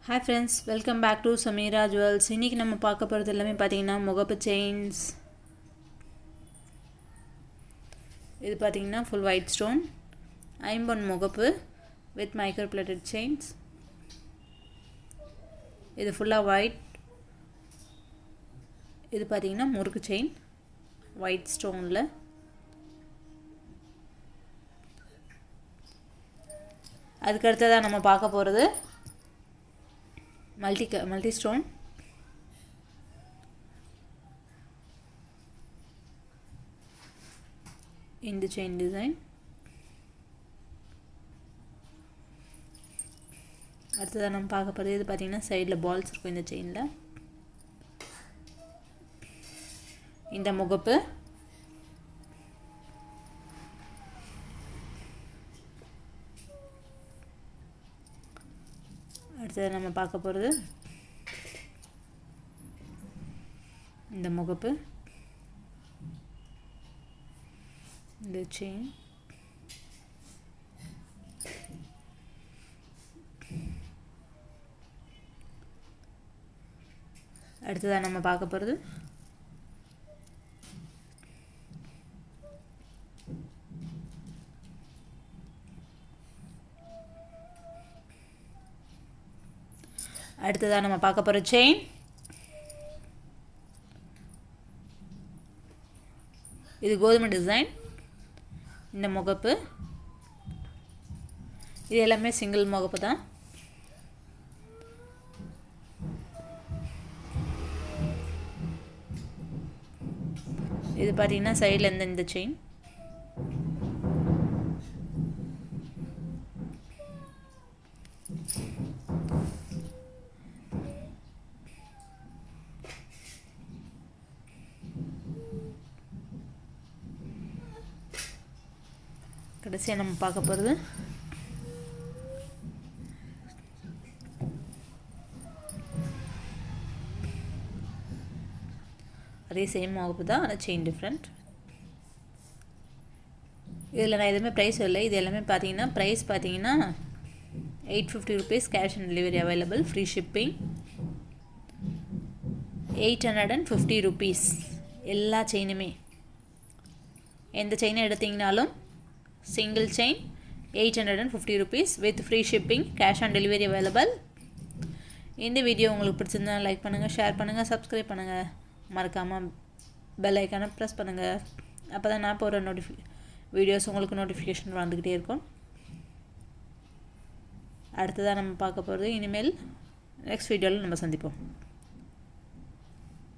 Hi friends, welcome back to Samira Jewels. இன்னைக்கு நம்ம பார்க்க போறது எல்லாமே பாத்தீங்கன்னா முகப்பு செயின்ஸ். இது பாத்தீங்கன்னா full white stone Impon Mugappu with micro plated chains. இது full white. இது பாத்தீங்கன்னா முறுக்கு செயின் white stoneல. அதுக்கு அடுத்ததா நம்ம பார்க்க போறது multi stone in the chain design. அடுத்ததா நம்ம பார்க்க போறது இது பாத்தீங்கன்னா சைடுல பால்ஸ் இருக்கும் இந்த செயின்ல. இந்த முகப்பு அடுத்து நம்ம பார்க்க போறது இந்த முகப்பு இந்த செயின் அடுத்து நம்ம பார்க்க போறது அடுத்ததா நம்ம பார்க்க போற செயின் இது கோதுமை டிசைன் இந்த முகப்பு இது எல்லாமே சிங்கிள் முகப்பு தான் இது பாத்தீங்கன்னா சைடுல இந்த செயின் கடைசியா நம்ம பார்க்க போறது அதே சேம் முகப்பு தான் ஆனா செயின் டிஃபரண்ட் இதெல்லாம் நான் எதுமே பிரைஸ் இல்லை இது எல்லாமே பாத்தீங்கன்னா பிரைஸ் பாத்தீங்கன்னா 850 rupees cash on delivery available free shipping 850 rupees எல்லா செயினுமே எந்த chain எடுத்தீங்கனாலும் single chain 850 rupees with free shipping cash on delivery available இந்த வீடியோ உங்களுக்கு பிடிச்சிருந்தா லைக் பண்ணுங்க ஷேர் பண்ணுங்க சப்ஸ்கிரைப் பண்ணுங்க மறக்காம பெல் ஐகானை பிரஸ் பண்ணுங்க அப்பதான் நான் போற வீடியோஸ் உங்களுக்கு நோட்டிஃபிகேஷன் வந்துகிட்டே இருக்கும் அடுத்ததா நம்ம பார்க்க போறது இனிமேல் நெக்ஸ்ட் வீடியோல நம்ம சந்திப்போம்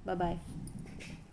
bye bye